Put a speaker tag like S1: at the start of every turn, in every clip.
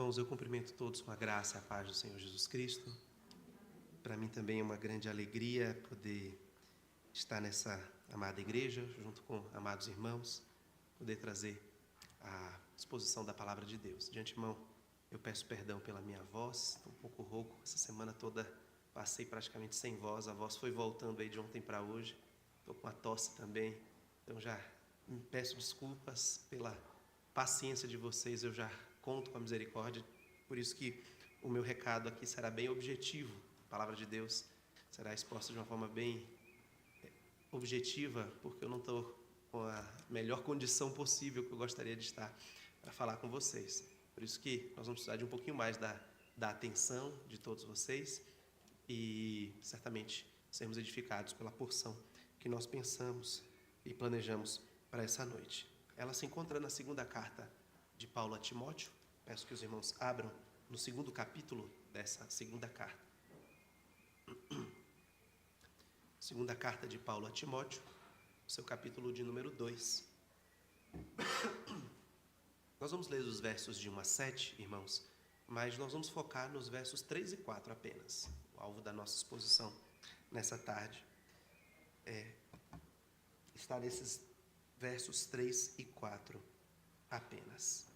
S1: irmãos, eu cumprimento todos com a graça e a paz do Senhor Jesus Cristo. Para mim também é uma grande alegria poder estar nessa amada igreja, junto com amados irmãos, poder trazer a exposição da palavra de Deus. De antemão, eu peço perdão pela minha voz, estou um pouco rouco, essa semana toda passei praticamente sem voz, a voz foi voltando aí de ontem para hoje, estou com a tosse também, então já me peço desculpas pela paciência de vocês, eu já conto com a misericórdia, por isso que o meu recado aqui será bem objetivo, a palavra de Deus será exposta de uma forma bem objetiva, porque eu não estou com a melhor condição possível que eu gostaria de estar para falar com vocês. Por isso que nós vamos precisar de um pouquinho mais da atenção de todos vocês e certamente sermos edificados pela porção que nós pensamos e planejamos para essa noite. Ela se encontra na segunda carta de Paulo a Timóteo. Peço que os irmãos abram no segundo capítulo dessa segunda carta. Segunda carta de Paulo a Timóteo, seu capítulo de número 2. Nós vamos ler os versos de 1 a 7, irmãos, mas nós vamos focar nos versos 3 e 4 apenas. O alvo da nossa exposição nessa tarde está nesses versos 3 e 4 apenas.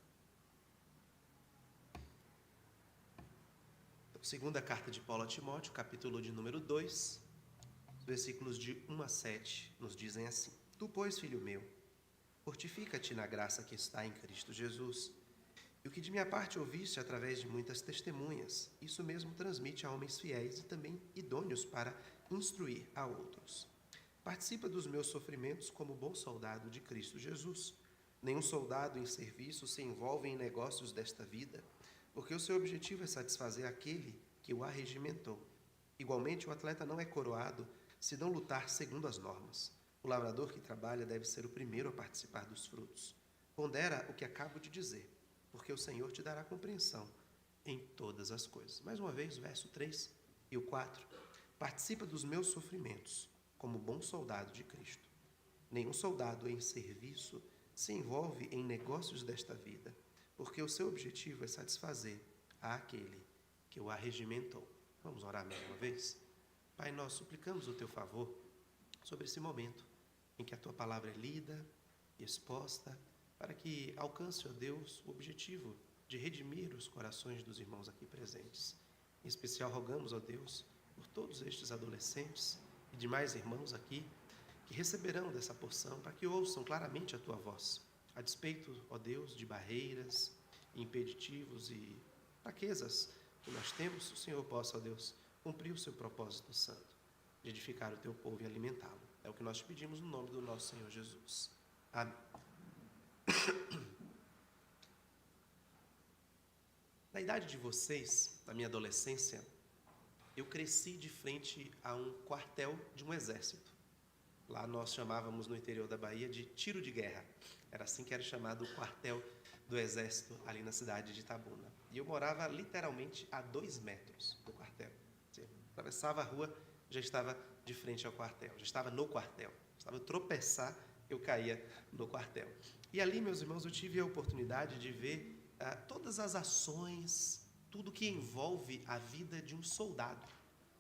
S1: Então, segunda carta de Paulo a Timóteo, capítulo de número 2, os versículos de 1 a 7 nos dizem assim: Tu, pois, filho meu, fortifica-te na graça que está em Cristo Jesus. E o que de minha parte ouviste através de muitas testemunhas, isso mesmo transmite a homens fiéis e também idôneos para instruir a outros. Participa dos meus sofrimentos como bom soldado de Cristo Jesus. Nenhum soldado em serviço se envolve em negócios desta vida, porque o seu objetivo é satisfazer aquele que o arregimentou. Igualmente, o atleta não é coroado se não lutar segundo as normas. O lavrador que trabalha deve ser o primeiro a participar dos frutos. Pondera o que acabo de dizer, porque o Senhor te dará compreensão em todas as coisas. Mais uma vez, o verso 3 e o 4. Participa dos meus sofrimentos, como bom soldado de Cristo. Nenhum soldado em serviço se envolve em negócios desta vida, porque o seu objetivo é satisfazer àquele que o arregimentou. Vamos orar mais uma vez? Pai, nós suplicamos o teu favor sobre esse momento em que a tua palavra é lida e exposta, para que alcance, ó Deus, o objetivo de redimir os corações dos irmãos aqui presentes. Em especial, rogamos, ó Deus, por todos estes adolescentes e demais irmãos aqui que receberão dessa porção, para que ouçam claramente a tua voz, a despeito, ó Deus, de barreiras, impeditivos e fraquezas que nós temos, o Senhor possa, ó Deus, cumprir o seu propósito santo, de edificar o teu povo e alimentá-lo. É o que nós te pedimos no nome do nosso Senhor Jesus. Amém. Na idade de vocês, na minha adolescência, eu cresci de frente a um quartel de um exército. Lá nós chamávamos no interior da Bahia de tiro de guerra. Era assim que era chamado o quartel do exército ali na cidade de Itabuna. E eu morava literalmente a 2 metros do quartel. Você atravessava a rua, já estava de frente ao quartel, já estava no quartel. Estava a tropeçar, eu caía no quartel. E ali, meus irmãos, eu tive a oportunidade de ver todas as ações, tudo que envolve a vida de um soldado.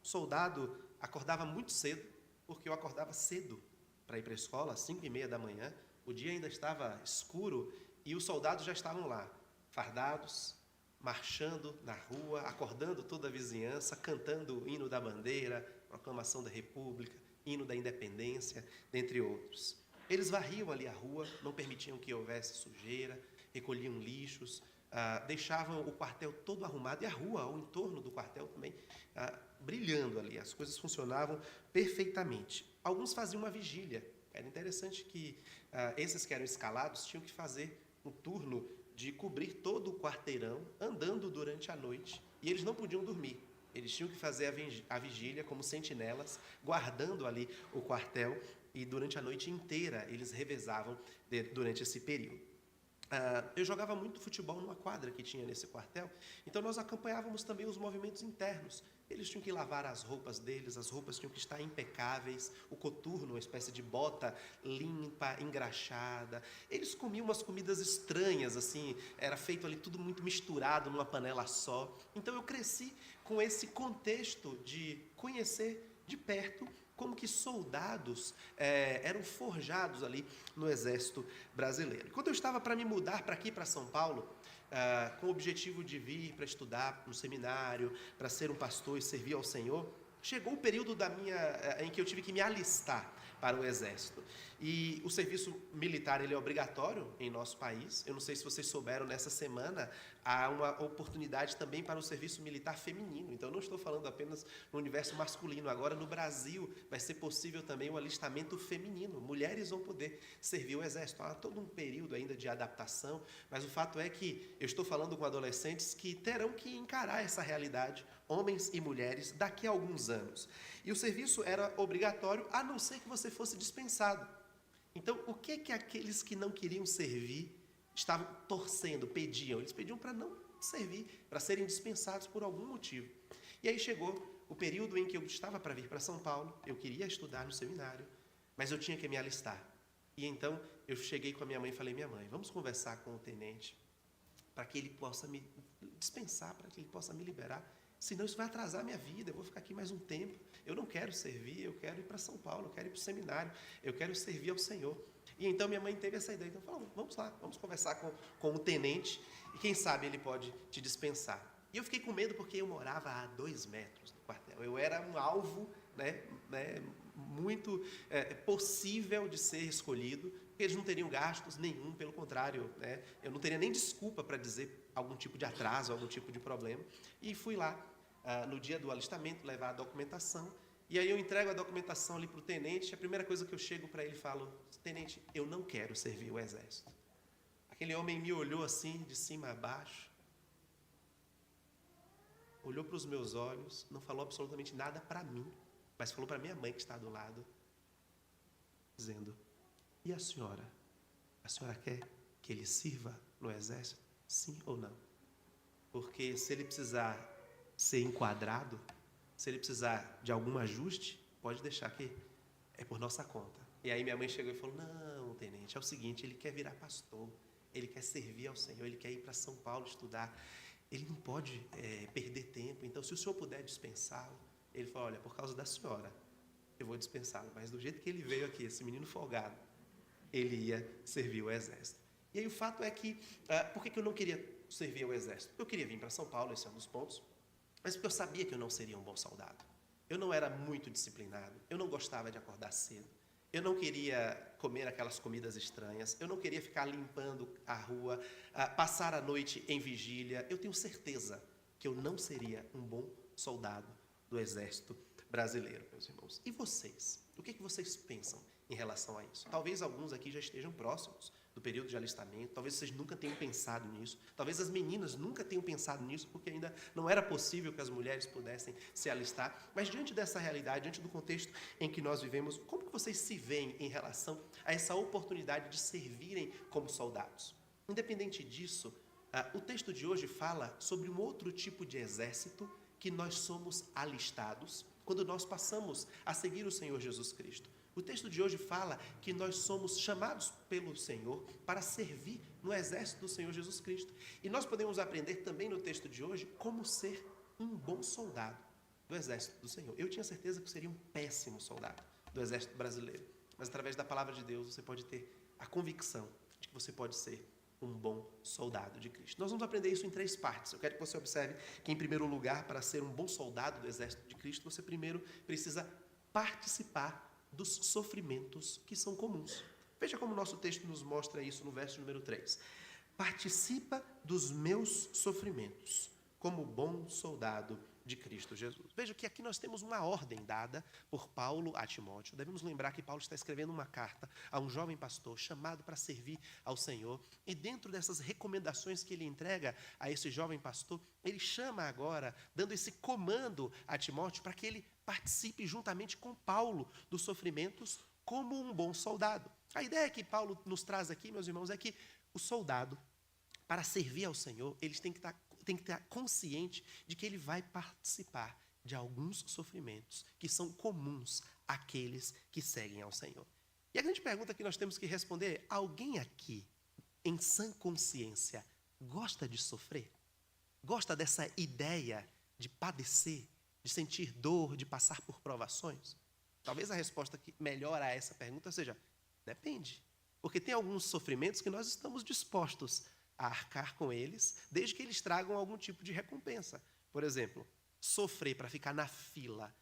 S1: O soldado acordava muito cedo, porque eu acordava cedo para ir para a escola, às 5h30 da manhã. O dia ainda estava escuro e os soldados já estavam lá, fardados, marchando na rua, acordando toda a vizinhança, cantando o hino da bandeira, proclamação da República, hino da Independência, dentre outros. Eles varriam ali a rua, não permitiam que houvesse sujeira, recolhiam lixos, deixavam o quartel todo arrumado e a rua ao entorno do quartel também brilhando ali. As coisas funcionavam perfeitamente. Alguns faziam uma vigília. Era interessante que esses que eram escalados tinham que fazer um turno de cobrir todo o quarteirão, andando durante a noite, e eles não podiam dormir. Eles tinham que fazer a vigília como sentinelas, guardando ali o quartel, e durante a noite inteira eles revezavam durante esse período. eu jogava muito futebol numa quadra que tinha nesse quartel, então nós acompanhávamos também os movimentos internos. Eles tinham que lavar as roupas deles, as roupas tinham que estar impecáveis, o coturno, uma espécie de bota limpa, engraxada. Eles comiam umas comidas estranhas, assim, era feito ali tudo muito misturado numa panela só. Então eu cresci com esse contexto de conhecer de perto como que soldados eram forjados ali no Exército Brasileiro. Quando eu estava para me mudar para aqui, para São Paulo, com o objetivo de vir para estudar no seminário, para ser um pastor e servir ao Senhor, chegou o período em que eu tive que me alistar para o Exército. E o serviço militar ele é obrigatório em nosso país. Eu não sei se vocês souberam, nessa semana há uma oportunidade também para o serviço militar feminino. Então, eu não estou falando apenas no universo masculino. Agora, no Brasil, vai ser possível também o alistamento feminino. Mulheres vão poder servir o Exército. Há todo um período ainda de adaptação, mas o fato é que eu estou falando com adolescentes que terão que encarar essa realidade, homens e mulheres, daqui a alguns anos. E o serviço era obrigatório, a não ser que você fosse dispensado. Então, o que aqueles que não queriam servir estavam torcendo, pediam? Eles pediam para não servir, para serem dispensados por algum motivo. E aí chegou o período em que eu estava para vir para São Paulo, eu queria estudar no seminário, mas eu tinha que me alistar. E então, eu cheguei com a minha mãe e falei: minha mãe, vamos conversar com o tenente, para que ele possa me dispensar, para que ele possa me liberar. Senão isso vai atrasar a minha vida, eu vou ficar aqui mais um tempo. Eu não quero servir, eu quero ir para São Paulo, eu quero ir para o seminário, eu quero servir ao Senhor. E então minha mãe teve essa ideia, então falou: vamos lá, vamos conversar com o tenente, e quem sabe ele pode te dispensar. E eu fiquei com medo porque eu morava a 2 metros do quartel. Eu era um alvo muito possível de ser escolhido, porque eles não teriam gastos nenhum, pelo contrário, eu não teria nem desculpa para dizer algum tipo de atraso, algum tipo de problema. E fui lá, no dia do alistamento, levar a documentação, e aí eu entrego a documentação ali para o tenente, e a primeira coisa que eu chego para ele e falo: tenente, eu não quero servir o Exército. Aquele homem me olhou assim, de cima a baixo, olhou para os meus olhos, não falou absolutamente nada para mim, mas falou para minha mãe que está do lado, dizendo: e a senhora? A senhora quer que ele sirva no Exército? Sim ou não? Porque se ele precisar ser enquadrado, se ele precisar de algum ajuste, pode deixar que é por nossa conta. E aí minha mãe chegou e falou: não, tenente, é o seguinte, ele quer virar pastor, ele quer servir ao Senhor, ele quer ir para São Paulo estudar, ele não pode perder tempo, então se o senhor puder dispensá-lo. Ele falou: olha, por causa da senhora, eu vou dispensá-lo, mas do jeito que ele veio aqui, esse menino folgado, ele ia servir o Exército. E aí o fato é que, por que eu não queria servir ao Exército? Eu queria vir para São Paulo, esse é um dos pontos, mas porque eu sabia que eu não seria um bom soldado. Eu não era muito disciplinado, eu não gostava de acordar cedo, eu não queria comer aquelas comidas estranhas, eu não queria ficar limpando a rua, passar a noite em vigília. Eu tenho certeza que eu não seria um bom soldado do Exército Brasileiro, meus irmãos. E vocês? O que vocês pensam em relação a isso? Talvez alguns aqui já estejam próximos do período de alistamento, talvez vocês nunca tenham pensado nisso, talvez as meninas nunca tenham pensado nisso, porque ainda não era possível que as mulheres pudessem se alistar, mas diante dessa realidade, diante do contexto em que nós vivemos, como que vocês se veem em relação a essa oportunidade de servirem como soldados? Independente disso, o texto de hoje fala sobre um outro tipo de exército que nós somos alistados quando nós passamos a seguir o Senhor Jesus Cristo. O texto de hoje fala que nós somos chamados pelo Senhor para servir no exército do Senhor Jesus Cristo. E nós podemos aprender também no texto de hoje como ser um bom soldado do exército do Senhor. Eu tinha certeza que eu seria um péssimo soldado do exército brasileiro, mas através da palavra de Deus você pode ter a convicção de que você pode ser um bom soldado de Cristo. Nós vamos aprender isso em 3 partes. Eu quero que você observe que, em primeiro lugar, para ser um bom soldado do exército de Cristo, você primeiro precisa participar dos sofrimentos que são comuns. Veja como o nosso texto nos mostra isso no verso número 3. Participa dos meus sofrimentos, como bom soldado de Cristo Jesus. Veja que aqui nós temos uma ordem dada por Paulo a Timóteo. Devemos lembrar que Paulo está escrevendo uma carta a um jovem pastor chamado para servir ao Senhor. E dentro dessas recomendações que ele entrega a esse jovem pastor, ele chama agora, dando esse comando a Timóteo para que ele participe juntamente com Paulo dos sofrimentos como um bom soldado. A ideia que Paulo nos traz aqui, meus irmãos, é que o soldado para servir ao Senhor, eles têm que estar consciente de que ele vai participar de alguns sofrimentos que são comuns àqueles que seguem ao Senhor. E a grande pergunta que nós temos que responder é: alguém aqui, em sã consciência, gosta de sofrer? Gosta dessa ideia de padecer, de sentir dor, de passar por provações? Talvez a resposta melhor a essa pergunta seja: depende. Porque tem alguns sofrimentos que nós estamos dispostos a arcar com eles, desde que eles tragam algum tipo de recompensa. Por exemplo, sofrer para ficar na fila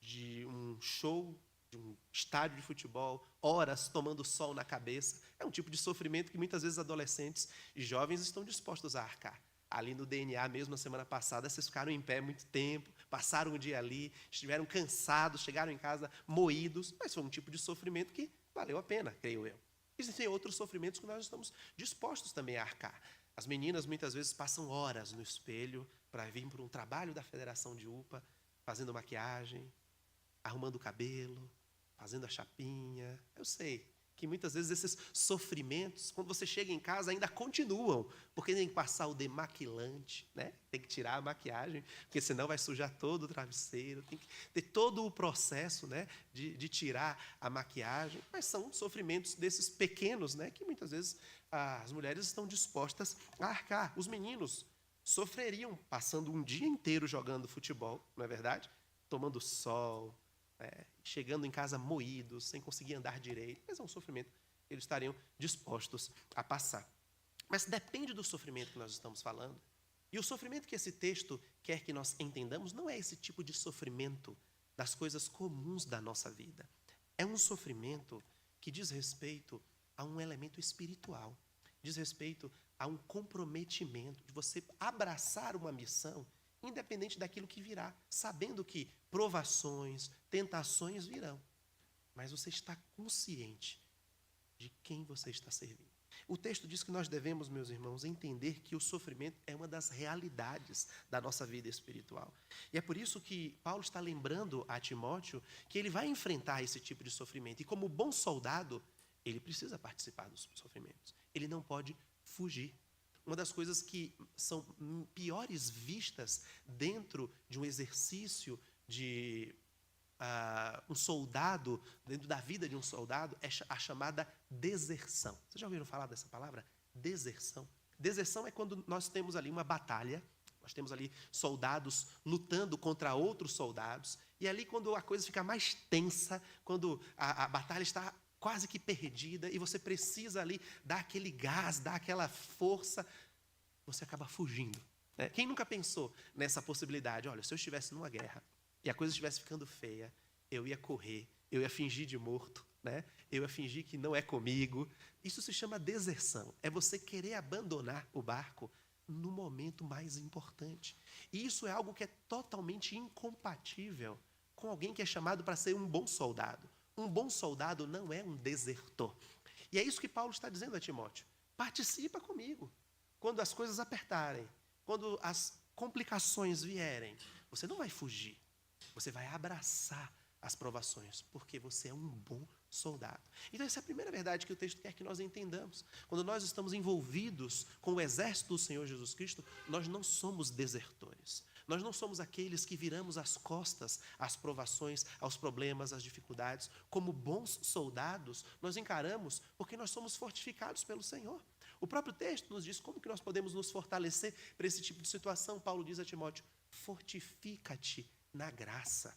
S1: de um show, de um estádio de futebol, horas tomando sol na cabeça, é um tipo de sofrimento que muitas vezes adolescentes e jovens estão dispostos a arcar. Ali no DNA mesmo, na semana passada, vocês ficaram em pé muito tempo, passaram o dia ali, estiveram cansados, chegaram em casa moídos, mas foi um tipo de sofrimento que valeu a pena, creio eu. Existem outros sofrimentos que nós estamos dispostos também a arcar. As meninas muitas vezes passam horas no espelho para vir para um trabalho da Federação de UPA, fazendo maquiagem, arrumando o cabelo, fazendo a chapinha. Eu sei que muitas vezes esses sofrimentos, quando você chega em casa, ainda continuam, porque tem que passar o demaquilante, né? Tem que tirar a maquiagem, porque senão vai sujar todo o travesseiro, tem que ter todo o processo, né, de tirar a maquiagem, mas são sofrimentos desses pequenos, né, que muitas vezes as mulheres estão dispostas a arcar. Os meninos sofreriam passando um dia inteiro jogando futebol, não é verdade? Tomando sol, chegando em casa moídos, sem conseguir andar direito, mas é um sofrimento que eles estariam dispostos a passar. Mas depende do sofrimento que nós estamos falando. E o sofrimento que esse texto quer que nós entendamos não é esse tipo de sofrimento das coisas comuns da nossa vida. É um sofrimento que diz respeito a um elemento espiritual, diz respeito a um comprometimento, de você abraçar uma missão independente daquilo que virá, sabendo que provações, tentações virão. Mas você está consciente de quem você está servindo. O texto diz que nós devemos, meus irmãos, entender que o sofrimento é uma das realidades da nossa vida espiritual. E é por isso que Paulo está lembrando a Timóteo que ele vai enfrentar esse tipo de sofrimento. E como bom soldado, ele precisa participar dos sofrimentos. Ele não pode fugir. Uma das coisas que são piores vistas dentro de um exercício de um soldado, dentro da vida de um soldado, é a chamada deserção. Vocês já ouviram falar dessa palavra? Deserção. Deserção é quando nós temos ali uma batalha, nós temos ali soldados lutando contra outros soldados, e ali quando a coisa fica mais tensa, quando a batalha está quase que perdida, e você precisa ali dar aquele gás, dar aquela força, você acaba fugindo. Né? Quem nunca pensou nessa possibilidade? Olha, se eu estivesse numa guerra e a coisa estivesse ficando feia, eu ia correr, eu ia fingir de morto, né? Eu ia fingir que não é comigo. Isso se chama deserção. É você querer abandonar o barco no momento mais importante. E isso é algo que é totalmente incompatível com alguém que é chamado para ser um bom soldado. Um bom soldado não é um desertor. E é isso que Paulo está dizendo a Timóteo. Participa comigo. Quando as coisas apertarem, quando as complicações vierem, você não vai fugir. Você vai abraçar as provações, porque você é um bom soldado. Então essa é a primeira verdade que o texto quer que nós entendamos. Quando nós estamos envolvidos com o exército do Senhor Jesus Cristo, nós não somos desertores. Nós não somos aqueles que viramos as costas às provações, aos problemas, às dificuldades. Como bons soldados, nós encaramos porque nós somos fortificados pelo Senhor. O próprio texto nos diz como que nós podemos nos fortalecer para esse tipo de situação. Paulo diz a Timóteo: fortifica-te na graça.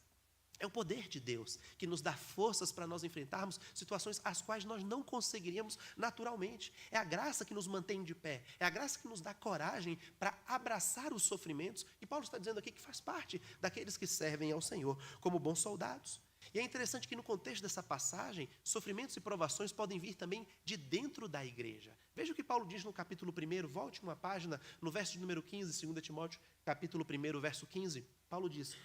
S1: É o poder de Deus que nos dá forças para nós enfrentarmos situações às quais nós não conseguiríamos naturalmente. É a graça que nos mantém de pé. É a graça que nos dá coragem para abraçar os sofrimentos. E Paulo está dizendo aqui que faz parte daqueles que servem ao Senhor como bons soldados. E é interessante que no contexto dessa passagem, sofrimentos e provações podem vir também de dentro da igreja. Veja o que Paulo diz no capítulo 1, volte uma página, no verso de número 15, 2 Timóteo, capítulo 1, verso 15. Paulo diz: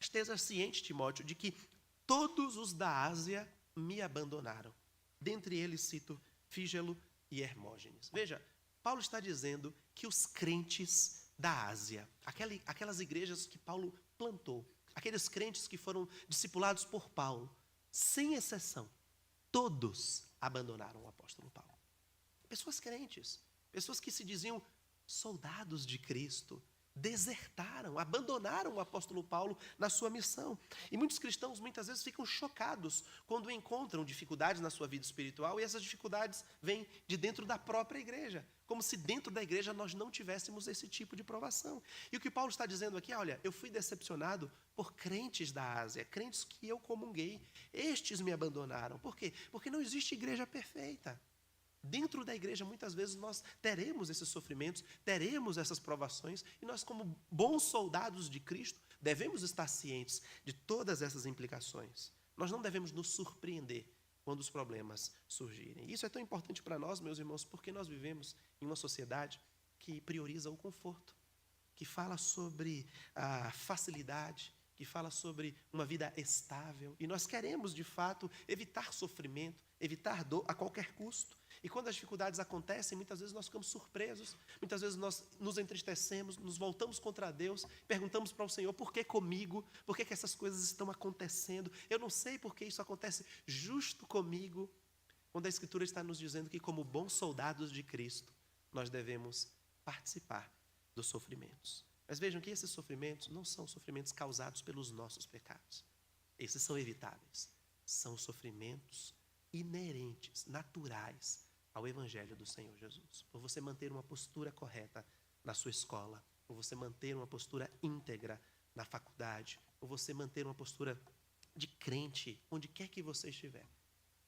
S1: esteja ciente, Timóteo, de que todos os da Ásia me abandonaram. Dentre eles cito Fígelo e Hermógenes. Veja, Paulo está dizendo que os crentes da Ásia, aquelas igrejas que Paulo plantou, aqueles crentes que foram discipulados por Paulo, sem exceção, todos abandonaram o apóstolo Paulo. Pessoas crentes, Pessoas que se diziam soldados de Cristo, desertaram, abandonaram o apóstolo Paulo na sua missão. E muitos cristãos muitas vezes ficam chocados quando encontram dificuldades na sua vida espiritual, e essas dificuldades vêm de dentro da própria igreja, como se dentro da igreja nós não tivéssemos esse tipo de provação. E o que Paulo está dizendo aqui, olha, eu fui decepcionado por crentes da Ásia, crentes que eu comunguei, estes me abandonaram. Por quê? Porque não existe igreja perfeita. Dentro da igreja, muitas vezes, nós teremos esses sofrimentos, teremos essas provações, e nós, como bons soldados de Cristo, devemos estar cientes de todas essas implicações. Nós não devemos nos surpreender quando os problemas surgirem. Isso é tão importante para nós, meus irmãos, porque nós vivemos em uma sociedade que prioriza o conforto, que fala sobre a facilidade, que fala sobre uma vida estável, e nós queremos, de fato, evitar sofrimento, evitar dor a qualquer custo. E quando as dificuldades acontecem, muitas vezes nós ficamos surpresos, muitas vezes nós nos entristecemos, nos voltamos contra Deus, perguntamos para o Senhor, por que comigo? Por que essas coisas estão acontecendo? Eu não sei por que isso acontece justo comigo. Quando a Escritura está nos dizendo que, como bons soldados de Cristo, nós devemos participar dos sofrimentos. Mas vejam que esses sofrimentos não são sofrimentos causados pelos nossos pecados. Esses são evitáveis. São sofrimentos inerentes, naturais ao Evangelho do Senhor Jesus. Por você manter uma postura correta na sua escola, por você manter uma postura íntegra na faculdade, por você manter uma postura de crente onde quer que você estiver,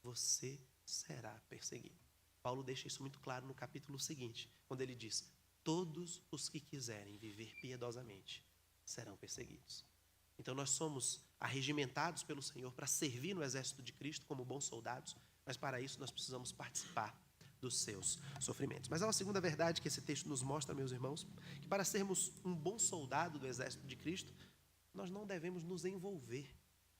S1: você será perseguido. Paulo deixa isso muito claro no capítulo seguinte, quando ele diz: todos os que quiserem viver piedosamente serão perseguidos. Então nós somos arregimentados pelo Senhor para servir no exército de Cristo como bons soldados, mas para isso nós precisamos participar dos seus sofrimentos. Mas há uma segunda verdade que esse texto nos mostra, meus irmãos, que para sermos um bom soldado do exército de Cristo, nós não devemos nos envolver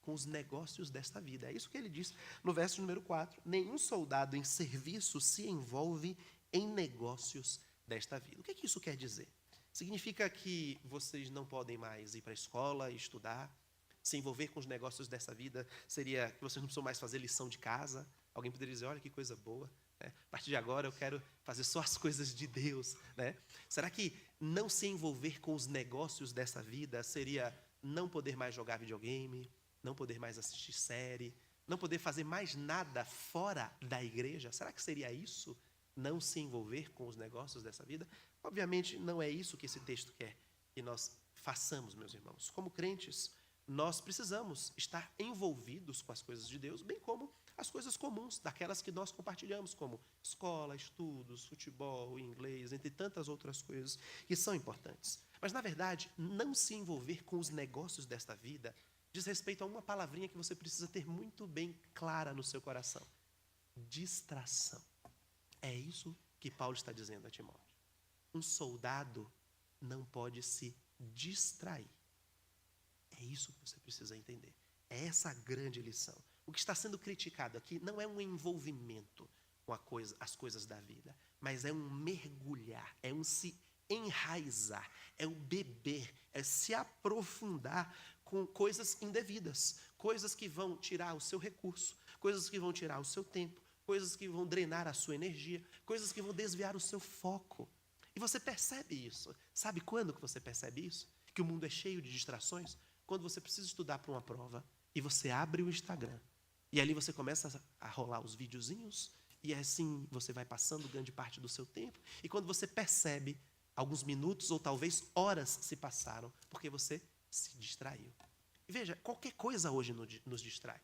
S1: com os negócios desta vida. É isso que ele diz no verso número 4. Nenhum soldado em serviço se envolve em negócios desta vida. O que isso quer dizer? Significa que vocês não podem mais ir para a escola, estudar, se envolver com os negócios dessa vida? Seria que vocês não precisam mais fazer lição de casa? Alguém poderia dizer, olha que coisa boa, né? A partir de agora eu quero fazer só as coisas de Deus, né? Será que não se envolver com os negócios dessa vida seria não poder mais jogar videogame, não poder mais assistir série, não poder fazer mais nada fora da igreja? Será que seria isso? Não se envolver com os negócios dessa vida? Obviamente não é isso que esse texto quer que nós façamos, meus irmãos. Como crentes, nós precisamos estar envolvidos com as coisas de Deus, bem como as coisas comuns, daquelas que nós compartilhamos, como escola, estudos, futebol, inglês, entre tantas outras coisas que são importantes. Mas, na verdade, não se envolver com os negócios desta vida diz respeito a uma palavrinha que você precisa ter muito bem clara no seu coração: distração. É isso que Paulo está dizendo a Timóteo. Um soldado não pode se distrair. É isso que você precisa entender. É essa a grande lição. O que está sendo criticado aqui não é um envolvimento com as coisas da vida, mas é um mergulhar, é um se enraizar, é o beber, é se aprofundar com coisas indevidas, coisas que vão tirar o seu recurso, coisas que vão tirar o seu tempo, coisas que vão drenar a sua energia, coisas que vão desviar o seu foco. E você percebe isso. Sabe quando que você percebe isso? Que o mundo é cheio de distrações? Quando você precisa estudar para uma prova e você abre o Instagram e ali você começa a rolar os videozinhos e assim você vai passando grande parte do seu tempo, e quando você percebe, alguns minutos ou talvez horas se passaram porque você se distraiu. E veja, qualquer coisa hoje nos distrai.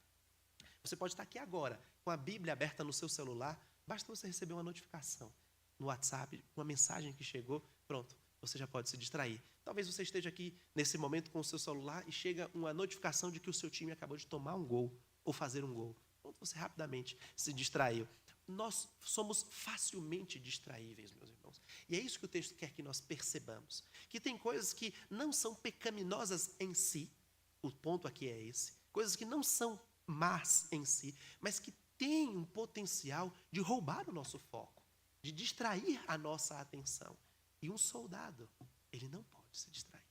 S1: Você pode estar aqui agora com a Bíblia aberta no seu celular, basta você receber uma notificação no WhatsApp, uma mensagem que chegou, pronto, você já pode se distrair. Talvez você esteja aqui nesse momento com o seu celular e chega uma notificação de que o seu time acabou de tomar um gol ou fazer um gol. Pronto, você rapidamente se distraiu. Nós somos facilmente distraíveis, meus irmãos. E é isso que o texto quer que nós percebamos. Que tem coisas que não são pecaminosas em si, o ponto aqui é esse, coisas que não são más em si, mas que têm um potencial de roubar o nosso foco, de distrair a nossa atenção. E um soldado, ele não pode se distrair.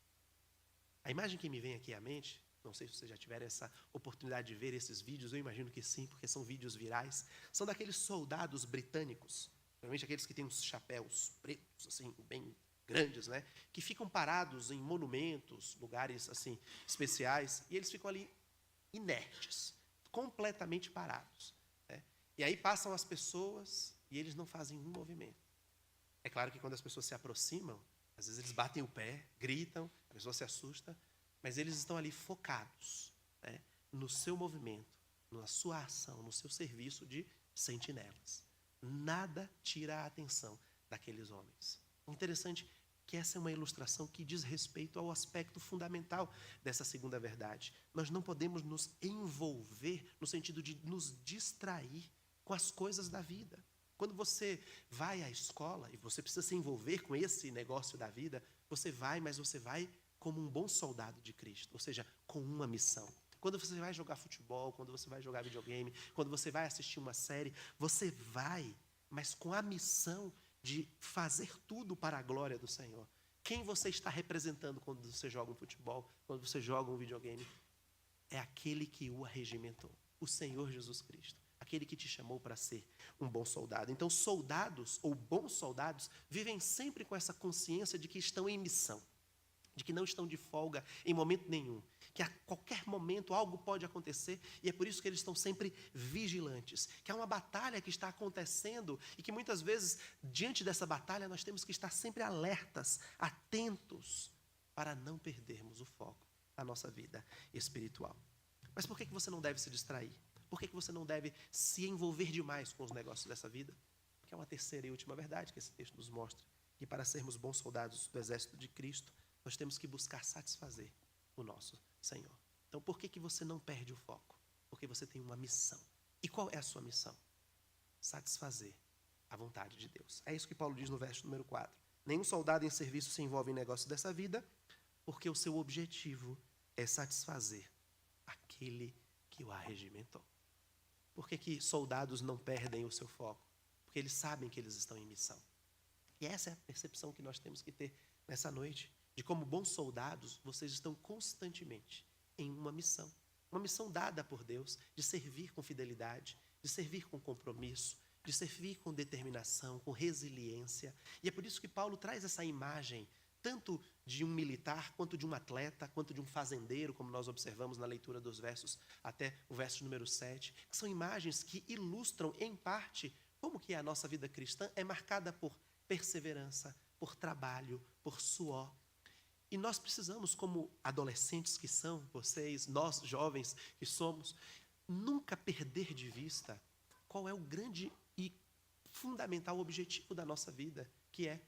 S1: A imagem que me vem aqui à mente, não sei se vocês já tiveram essa oportunidade de ver esses vídeos, eu imagino que sim, porque são vídeos virais, são daqueles soldados britânicos Geralmente aqueles que têm uns chapéus pretos, assim, bem grandes, né? Que ficam parados em monumentos, lugares, assim, especiais, e eles ficam ali inertes, completamente parados, né? E aí passam as pessoas e eles não fazem um movimento. É claro que quando as pessoas se aproximam, às vezes eles batem o pé, gritam, a pessoa se assusta, mas eles estão ali focados, né, no seu movimento, na sua ação, no seu serviço de sentinelas. Nada tira a atenção daqueles homens. Interessante que essa é uma ilustração que diz respeito ao aspecto fundamental dessa segunda verdade. Nós não podemos nos envolver no sentido de nos distrair com as coisas da vida. Quando você vai à escola e você precisa se envolver com esse negócio da vida, você vai, mas você vai como um bom soldado de Cristo, ou seja, com uma missão. Quando você vai jogar futebol, quando você vai jogar videogame, quando você vai assistir uma série, você vai, mas com a missão de fazer tudo para a glória do Senhor. Quem você está representando quando você joga um futebol, quando você joga um videogame? É aquele que o arregimentou, o Senhor Jesus Cristo. Aquele que te chamou para ser um bom soldado. Então, soldados ou bons soldados vivem sempre com essa consciência de que estão em missão, de que não estão de folga em momento nenhum, que a qualquer momento algo pode acontecer e é por isso que eles estão sempre vigilantes, que há uma batalha que está acontecendo e que muitas vezes, diante dessa batalha, nós temos que estar sempre alertas, atentos, para não perdermos o foco da nossa vida espiritual. Mas por que você não deve se distrair? Por que você não deve se envolver demais com os negócios dessa vida? Porque é uma terceira e última verdade que esse texto nos mostra. Que para sermos bons soldados do exército de Cristo, nós temos que buscar satisfazer o nosso Senhor. Então, por que você não perde o foco? Porque você tem uma missão. E qual é a sua missão? Satisfazer a vontade de Deus. É isso que Paulo diz no verso número 4. Nenhum soldado em serviço se envolve em negócios dessa vida, porque o seu objetivo é satisfazer aquele que o arregimentou. Por que soldados não perdem o seu foco? Porque eles sabem que eles estão em missão. E essa é a percepção que nós temos que ter nessa noite. De como bons soldados, vocês estão constantemente em uma missão dada por Deus, de servir com fidelidade, de servir com compromisso, de servir com determinação, com resiliência. E é por isso que Paulo traz essa imagem, tanto de um militar, quanto de um atleta, quanto de um fazendeiro, como nós observamos na leitura dos versos até o verso número 7, que são imagens que ilustram, em parte, como que a nossa vida cristã é marcada por perseverança, por trabalho, por suor. E nós precisamos, como adolescentes que são vocês, nós jovens que somos, nunca perder de vista qual é o grande e fundamental objetivo da nossa vida, que é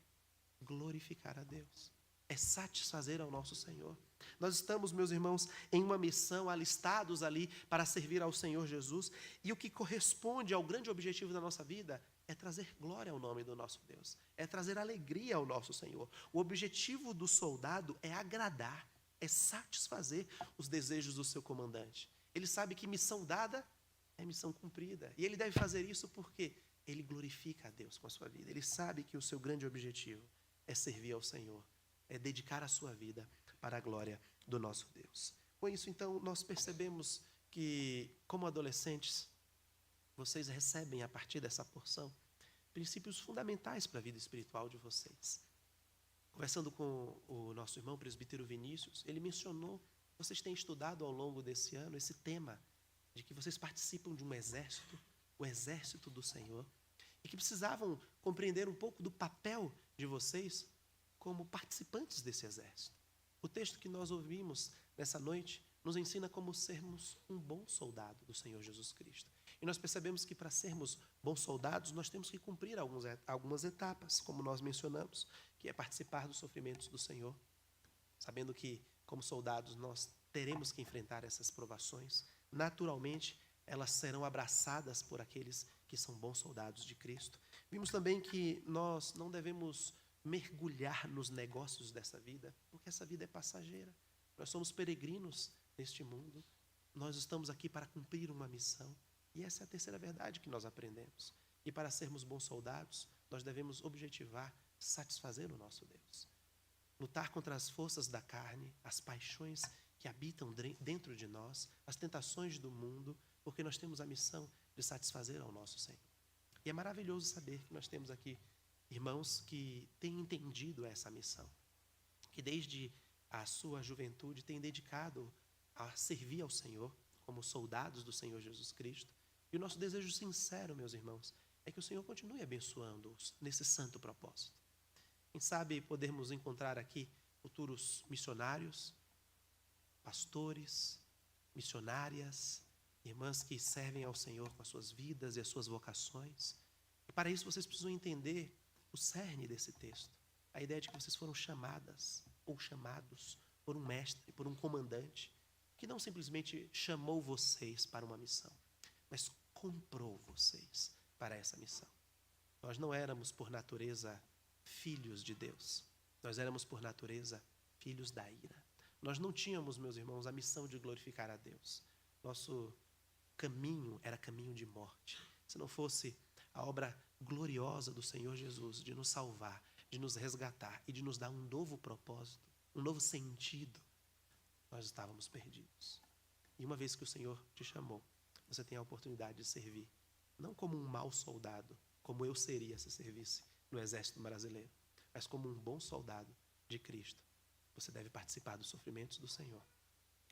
S1: glorificar a Deus, é satisfazer ao nosso Senhor. Nós estamos, meus irmãos, em uma missão, alistados ali para servir ao Senhor Jesus, e o que corresponde ao grande objetivo da nossa vida é trazer glória ao nome do nosso Deus, é trazer alegria ao nosso Senhor. O objetivo do soldado é agradar, é satisfazer os desejos do seu comandante. Ele sabe que missão dada é missão cumprida, e ele deve fazer isso porque ele glorifica a Deus com a sua vida. Ele sabe que o seu grande objetivo é servir ao Senhor, é dedicar a sua vida para a glória do nosso Deus. Com isso, então, nós percebemos que, como adolescentes, vocês recebem, a partir dessa porção, princípios fundamentais para a vida espiritual de vocês. Conversando com o nosso irmão presbítero Vinícius, ele mencionou, vocês têm estudado ao longo desse ano esse tema de que vocês participam de um exército, o exército do Senhor, e que precisavam compreender um pouco do papel de vocês como participantes desse exército. O texto que nós ouvimos nessa noite nos ensina como sermos um bom soldado do Senhor Jesus Cristo. E nós percebemos que para sermos bons soldados, nós temos que cumprir algumas etapas, como nós mencionamos, que é participar dos sofrimentos do Senhor, sabendo que, como soldados, nós teremos que enfrentar essas provações. Naturalmente, elas serão abraçadas por aqueles que são bons soldados de Cristo. Vimos também que nós não devemos mergulhar nos negócios dessa vida, porque essa vida é passageira. Nós somos peregrinos neste mundo. Nós estamos aqui para cumprir uma missão. E essa é a terceira verdade que nós aprendemos. E para sermos bons soldados, nós devemos objetivar satisfazer o nosso Deus. Lutar contra as forças da carne, as paixões que habitam dentro de nós, as tentações do mundo, porque nós temos a missão de satisfazer ao nosso Senhor. E é maravilhoso saber que nós temos aqui irmãos que têm entendido essa missão, que desde a sua juventude têm dedicado a servir ao Senhor, como soldados do Senhor Jesus Cristo. E o nosso desejo sincero, meus irmãos, é que o Senhor continue abençoando-os nesse santo propósito. Quem sabe podermos encontrar aqui futuros missionários, pastores, missionárias, irmãs que servem ao Senhor com as suas vidas e as suas vocações. E para isso vocês precisam entender o cerne desse texto. A ideia de que vocês foram chamadas ou chamados por um mestre, por um comandante, que não simplesmente chamou vocês para uma missão, mas comprou vocês para essa missão. Nós não éramos por natureza filhos de Deus. Nós éramos por natureza filhos da ira. Nós não tínhamos, meus irmãos, a missão de glorificar a Deus. Nosso caminho era caminho de morte. Se não fosse a obra gloriosa do Senhor Jesus de nos salvar, de nos resgatar e de nos dar um novo propósito, um novo sentido, nós estávamos perdidos. E uma vez que o Senhor te chamou, você tem a oportunidade de servir, não como um mau soldado, como eu seria se servisse no exército brasileiro, mas como um bom soldado de Cristo. Você deve participar dos sofrimentos do Senhor.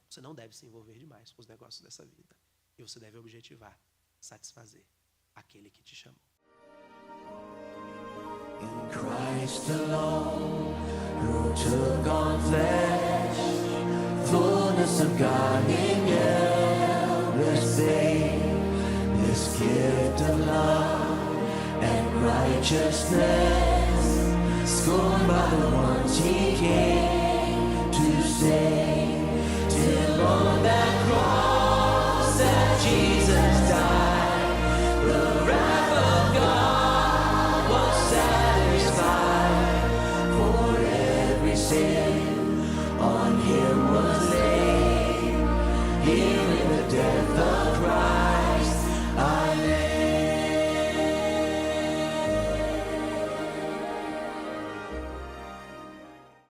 S1: Você não deve se envolver demais com os negócios dessa vida. E você deve objetivar, satisfazer aquele que te chamou.
S2: In Christ alone, who took on flesh, fullness of God in endless faith, this gift of love and righteousness, scorned by the ones he came to save, till on that cross that Jesus died.